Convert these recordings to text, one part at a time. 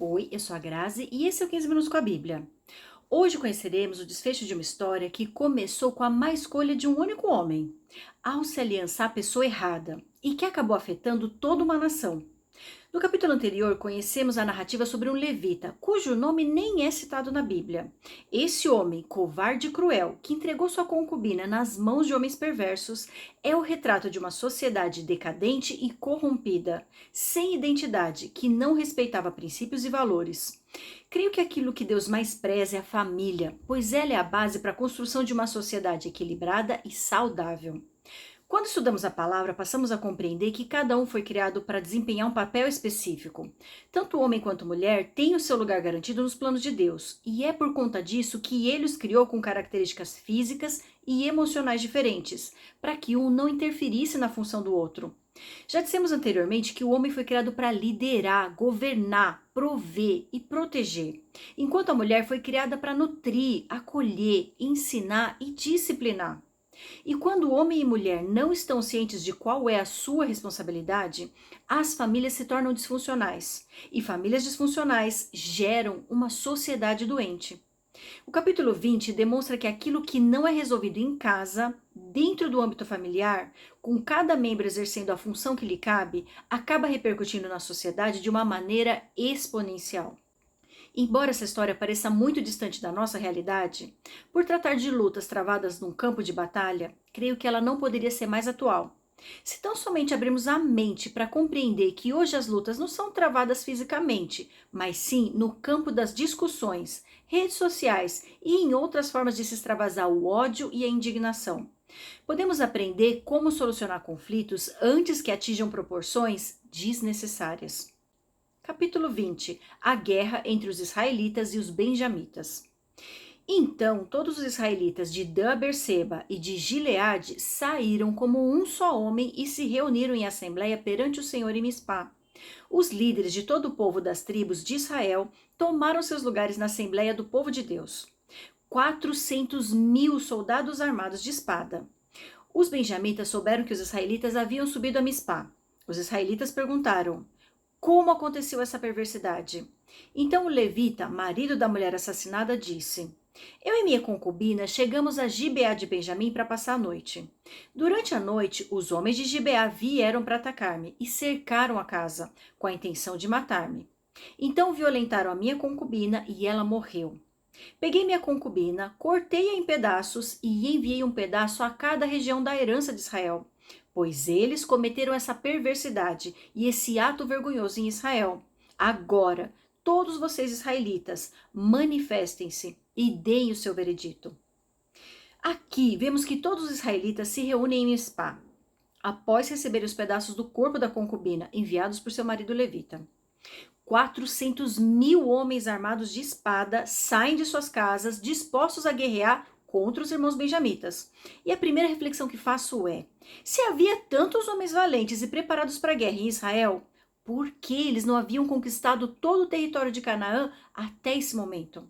Oi, eu sou a Grazi e esse é o 15 Minutos com a Bíblia. Hoje conheceremos o desfecho de uma história que começou com a má escolha de um único homem, ao se aliançar à pessoa errada, e que acabou afetando toda uma nação. No capítulo anterior, conhecemos a narrativa sobre um levita, cujo nome nem é citado na Bíblia. Esse homem, covarde e cruel, que entregou sua concubina nas mãos de homens perversos, é o retrato de uma sociedade decadente e corrompida, sem identidade, que não respeitava princípios e valores. Creio que aquilo que Deus mais preza é a família, pois ela é a base para a construção de uma sociedade equilibrada e saudável. Quando estudamos a palavra, passamos a compreender que cada um foi criado para desempenhar um papel específico. Tanto o homem quanto a mulher têm o seu lugar garantido nos planos de Deus, e é por conta disso que ele os criou com características físicas e emocionais diferentes, para que um não interferisse na função do outro. Já dissemos anteriormente que o homem foi criado para liderar, governar, prover e proteger, enquanto a mulher foi criada para nutrir, acolher, ensinar e disciplinar. E quando homem e mulher não estão cientes de qual é a sua responsabilidade, as famílias se tornam disfuncionais. E famílias disfuncionais geram uma sociedade doente. O capítulo 20 demonstra que aquilo que não é resolvido em casa, dentro do âmbito familiar, com cada membro exercendo a função que lhe cabe, acaba repercutindo na sociedade de uma maneira exponencial. Embora essa história pareça muito distante da nossa realidade, por tratar de lutas travadas num campo de batalha, creio que ela não poderia ser mais atual. Se tão somente abrirmos a mente para compreender que hoje as lutas não são travadas fisicamente, mas sim no campo das discussões, redes sociais e em outras formas de se extravasar o ódio e a indignação. Podemos aprender como solucionar conflitos antes que atinjam proporções desnecessárias. Capítulo 20. A guerra entre os israelitas e os benjamitas. Então todos os israelitas de Dan Berseba e de Gileade saíram como um só homem e se reuniram em assembleia perante o Senhor em Mispá. Os líderes de todo o povo das tribos de Israel tomaram seus lugares na assembleia do povo de Deus. 400.000 soldados armados de espada. Os benjamitas souberam que os israelitas haviam subido a Mispá. Os israelitas perguntaram: como aconteceu essa perversidade? Então o levita, marido da mulher assassinada, disse: eu e minha concubina chegamos a Gibeá de Benjamim para passar a noite. Durante a noite, os homens de Gibeá vieram para atacar-me e cercaram a casa, com a intenção de matar-me. Então violentaram a minha concubina e ela morreu. Peguei minha concubina, cortei-a em pedaços e enviei um pedaço a cada região da herança de Israel, pois eles cometeram essa perversidade e esse ato vergonhoso em Israel. Agora, todos vocês israelitas, manifestem-se e deem o seu veredito. Aqui vemos que todos os israelitas se reúnem em Mispá, após receberem os pedaços do corpo da concubina enviados por seu marido levita. 400.000 homens armados de espada saem de suas casas, dispostos a guerrear contra os irmãos benjamitas. E a primeira reflexão que faço é: se havia tantos homens valentes e preparados para a guerra em Israel, por que eles não haviam conquistado todo o território de Canaã até esse momento?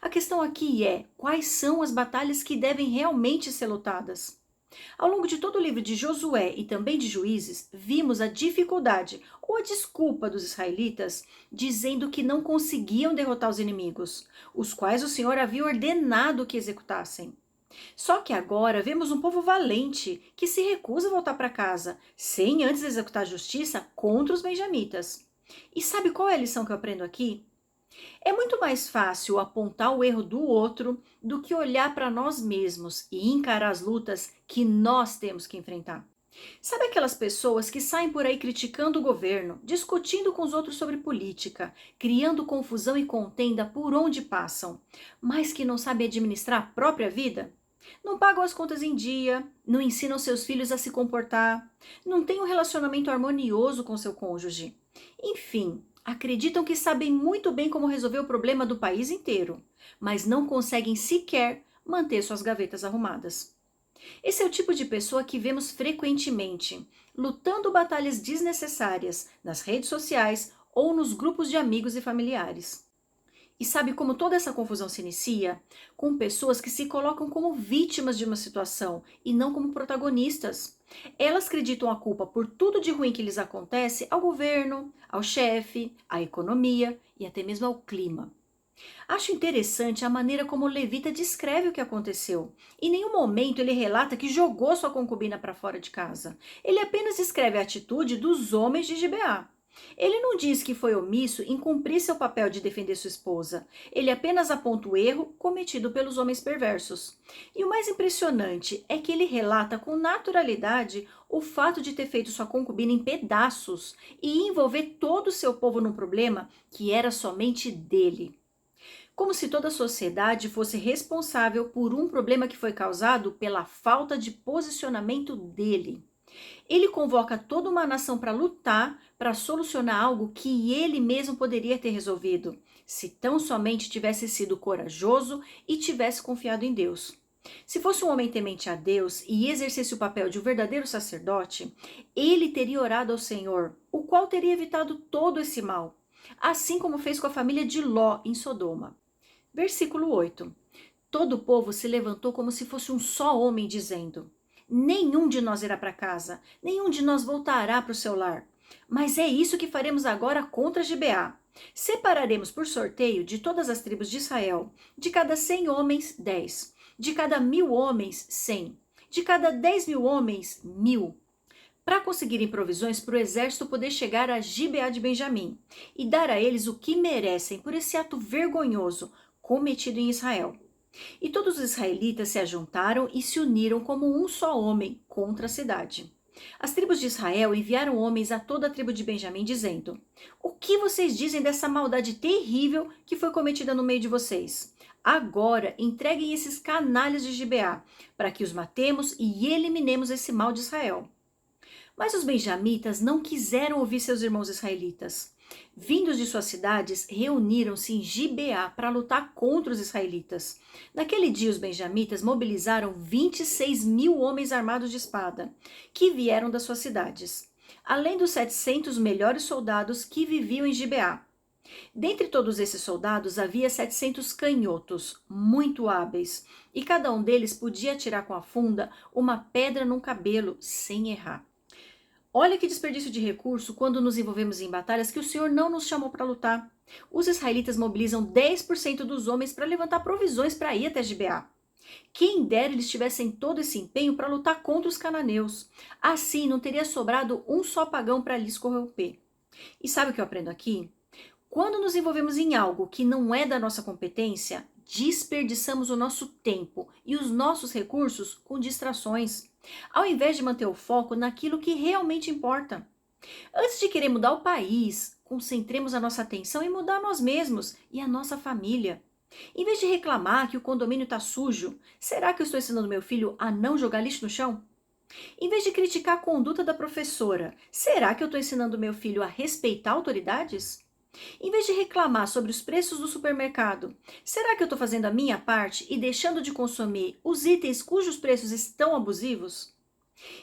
A questão aqui é: quais são as batalhas que devem realmente ser lutadas? Ao longo de todo o livro de Josué e também de Juízes, vimos a dificuldade ou a desculpa dos israelitas dizendo que não conseguiam derrotar os inimigos, os quais o Senhor havia ordenado que executassem. Só que agora vemos um povo valente que se recusa a voltar para casa, sem antes executar justiça contra os benjamitas. E sabe qual é a lição que eu aprendo aqui? É muito mais fácil apontar o erro do outro do que olhar para nós mesmos e encarar as lutas que nós temos que enfrentar. Sabe aquelas pessoas que saem por aí criticando o governo, discutindo com os outros sobre política, criando confusão e contenda por onde passam, mas que não sabem administrar a própria vida? Não pagam as contas em dia, não ensinam seus filhos a se comportar, não têm um relacionamento harmonioso com seu cônjuge. Enfim, acreditam que sabem muito bem como resolver o problema do país inteiro, mas não conseguem sequer manter suas gavetas arrumadas. Esse é o tipo de pessoa que vemos frequentemente, lutando batalhas desnecessárias nas redes sociais ou nos grupos de amigos e familiares. E sabe como toda essa confusão se inicia? Com pessoas que se colocam como vítimas de uma situação e não como protagonistas. Elas acreditam a culpa por tudo de ruim que lhes acontece ao governo, ao chefe, à economia e até mesmo ao clima. Acho interessante a maneira como o levita descreve o que aconteceu. Em nenhum momento ele relata que jogou sua concubina para fora de casa. Ele apenas descreve a atitude dos homens de Gibeá. Ele não diz que foi omisso em cumprir seu papel de defender sua esposa. Ele apenas aponta o erro cometido pelos homens perversos. E o mais impressionante é que ele relata com naturalidade o fato de ter feito sua concubina em pedaços e envolver todo o seu povo num problema que era somente dele. Como se toda a sociedade fosse responsável por um problema que foi causado pela falta de posicionamento dele. Ele convoca toda uma nação para lutar, para solucionar algo que ele mesmo poderia ter resolvido, se tão somente tivesse sido corajoso e tivesse confiado em Deus. Se fosse um homem temente a Deus e exercesse o papel de um verdadeiro sacerdote, ele teria orado ao Senhor, o qual teria evitado todo esse mal, assim como fez com a família de Ló em Sodoma. Versículo 8. Todo o povo se levantou como se fosse um só homem, dizendo: nenhum de nós irá para casa, nenhum de nós voltará para o seu lar. Mas é isso que faremos agora contra Gibeá. Separaremos por sorteio de todas as tribos de Israel, de cada 100 homens, 10, de cada 1.000 homens, 100, de cada 10.000 homens, 1.000, para conseguirem provisões para o exército poder chegar a Gibeá de Benjamim e dar a eles o que merecem por esse ato vergonhoso cometido em Israel. E todos os israelitas se ajuntaram e se uniram como um só homem contra a cidade. As tribos de Israel enviaram homens a toda a tribo de Benjamim, dizendo: o que vocês dizem dessa maldade terrível que foi cometida no meio de vocês? Agora entreguem esses canalhas de Gibeá, para que os matemos e eliminemos esse mal de Israel. Mas os benjamitas não quiseram ouvir seus irmãos israelitas. Vindos de suas cidades, reuniram-se em Gibeá para lutar contra os israelitas. Naquele dia, os benjamitas mobilizaram 26.000 homens armados de espada, que vieram das suas cidades, além dos 700 melhores soldados que viviam em Gibeá. Dentre todos esses soldados, havia 700 canhotos, muito hábeis, e cada um deles podia atirar com a funda uma pedra num cabelo, sem errar. Olha que desperdício de recurso quando nos envolvemos em batalhas que o Senhor não nos chamou para lutar. Os israelitas mobilizam 10% dos homens para levantar provisões para ir até Gibeá. Quem dera eles tivessem todo esse empenho para lutar contra os cananeus. Assim não teria sobrado um só pagão para lhes corromper. E sabe o que eu aprendo aqui? Quando nos envolvemos em algo que não é da nossa competência, desperdiçamos o nosso tempo e os nossos recursos com distrações, ao invés de manter o foco naquilo que realmente importa. Antes de querer mudar o país, concentremos a nossa atenção em mudar nós mesmos e a nossa família. Em vez de reclamar que o condomínio está sujo, será que eu estou ensinando meu filho a não jogar lixo no chão? Em vez de criticar a conduta da professora, será que eu estou ensinando meu filho a respeitar autoridades? Em vez de reclamar sobre os preços do supermercado, será que eu estou fazendo a minha parte e deixando de consumir os itens cujos preços estão abusivos?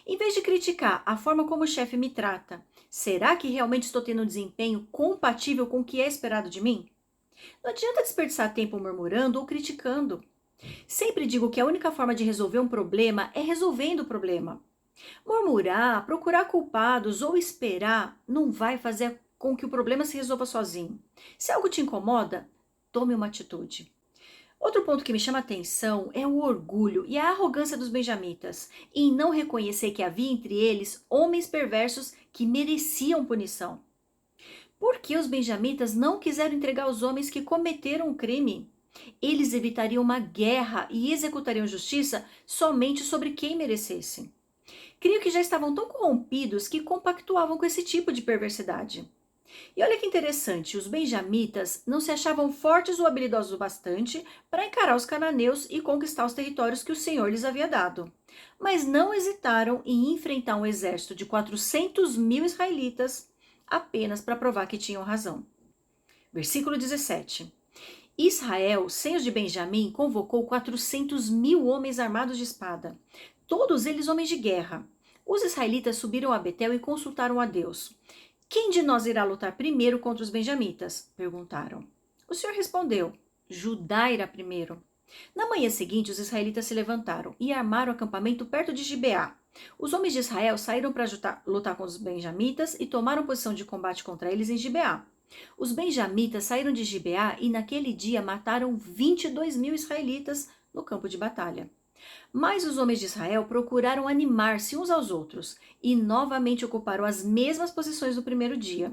Em vez de criticar a forma como o chefe me trata, será que realmente estou tendo um desempenho compatível com o que é esperado de mim? Não adianta desperdiçar tempo murmurando ou criticando. Sempre digo que a única forma de resolver um problema é resolvendo o problema. Murmurar, procurar culpados ou esperar não vai fazer com que o problema se resolva sozinho. Se algo te incomoda, tome uma atitude. Outro ponto que me chama a atenção é o orgulho e a arrogância dos benjamitas, em não reconhecer que havia entre eles homens perversos que mereciam punição. Por que os benjamitas não quiseram entregar os homens que cometeram o crime? Eles evitariam uma guerra e executariam justiça somente sobre quem merecesse. Creio que já estavam tão corrompidos que compactuavam com esse tipo de perversidade. E olha que interessante, os benjamitas não se achavam fortes ou habilidosos o bastante para encarar os cananeus e conquistar os territórios que o Senhor lhes havia dado. Mas não hesitaram em enfrentar um exército de 400.000 israelitas apenas para provar que tinham razão. Versículo 17. Israel, sem os de Benjamim, convocou 400.000 homens armados de espada, todos eles homens de guerra. Os israelitas subiram a Betel e consultaram a Deus. Quem de nós irá lutar primeiro contra os benjamitas? Perguntaram. O Senhor respondeu: Judá irá primeiro. Na manhã seguinte, os israelitas se levantaram e armaram acampamento perto de Gibeá. Os homens de Israel saíram para lutar com os benjamitas e tomaram posição de combate contra eles em Gibeá. Os benjamitas saíram de Gibeá e naquele dia mataram 22.000 israelitas no campo de batalha. Mas os homens de Israel procuraram animar-se uns aos outros e novamente ocuparam as mesmas posições do primeiro dia.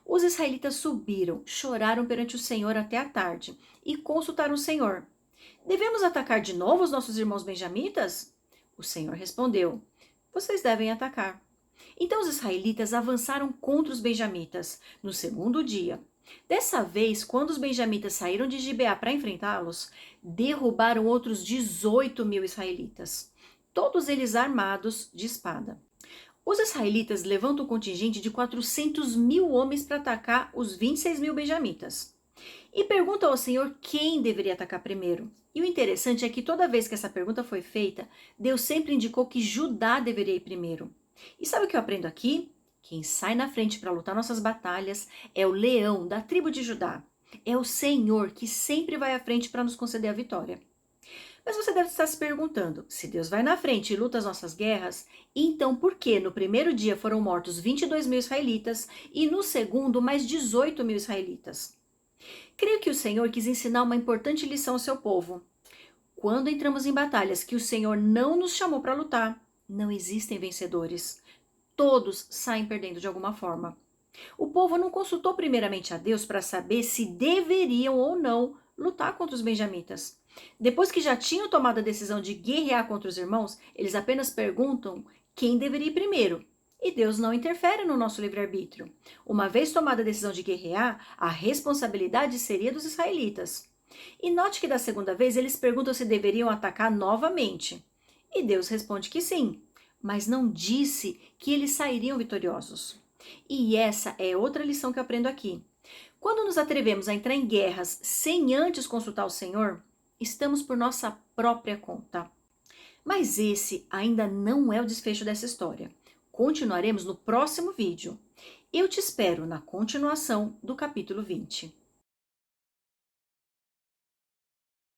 Os israelitas subiram, choraram perante o Senhor até a tarde e consultaram o Senhor. Devemos atacar de novo os nossos irmãos benjamitas? O Senhor respondeu: Vocês devem atacar. Então os israelitas avançaram contra os benjamitas no segundo dia. Dessa vez, quando os benjamitas saíram de Gibeá para enfrentá-los, derrubaram outros 18.000 israelitas, todos eles armados de espada. Os israelitas levantam um contingente de 400.000 homens para atacar os 26.000 benjamitas. E perguntam ao Senhor quem deveria atacar primeiro. E o interessante é que toda vez que essa pergunta foi feita, Deus sempre indicou que Judá deveria ir primeiro. E sabe o que eu aprendo aqui? Quem sai na frente para lutar nossas batalhas é o leão da tribo de Judá. É o Senhor que sempre vai à frente para nos conceder a vitória. Mas você deve estar se perguntando, se Deus vai na frente e luta as nossas guerras, então por que no primeiro dia foram mortos 22.000 israelitas e no segundo mais 18.000 israelitas? Creio que o Senhor quis ensinar uma importante lição ao seu povo. Quando entramos em batalhas que o Senhor não nos chamou para lutar, não existem vencedores. Todos saem perdendo de alguma forma. O povo não consultou primeiramente a Deus para saber se deveriam ou não lutar contra os benjamitas. Depois que já tinham tomado a decisão de guerrear contra os irmãos, eles apenas perguntam quem deveria ir primeiro. E Deus não interfere no nosso livre-arbítrio. Uma vez tomada a decisão de guerrear, a responsabilidade seria dos israelitas. E note que da segunda vez eles perguntam se deveriam atacar novamente. E Deus responde que sim, mas não disse que eles sairiam vitoriosos. E essa é outra lição que eu aprendo aqui. Quando nos atrevemos a entrar em guerras sem antes consultar o Senhor, estamos por nossa própria conta. Mas esse ainda não é o desfecho dessa história. Continuaremos no próximo vídeo. Eu te espero na continuação do capítulo 20.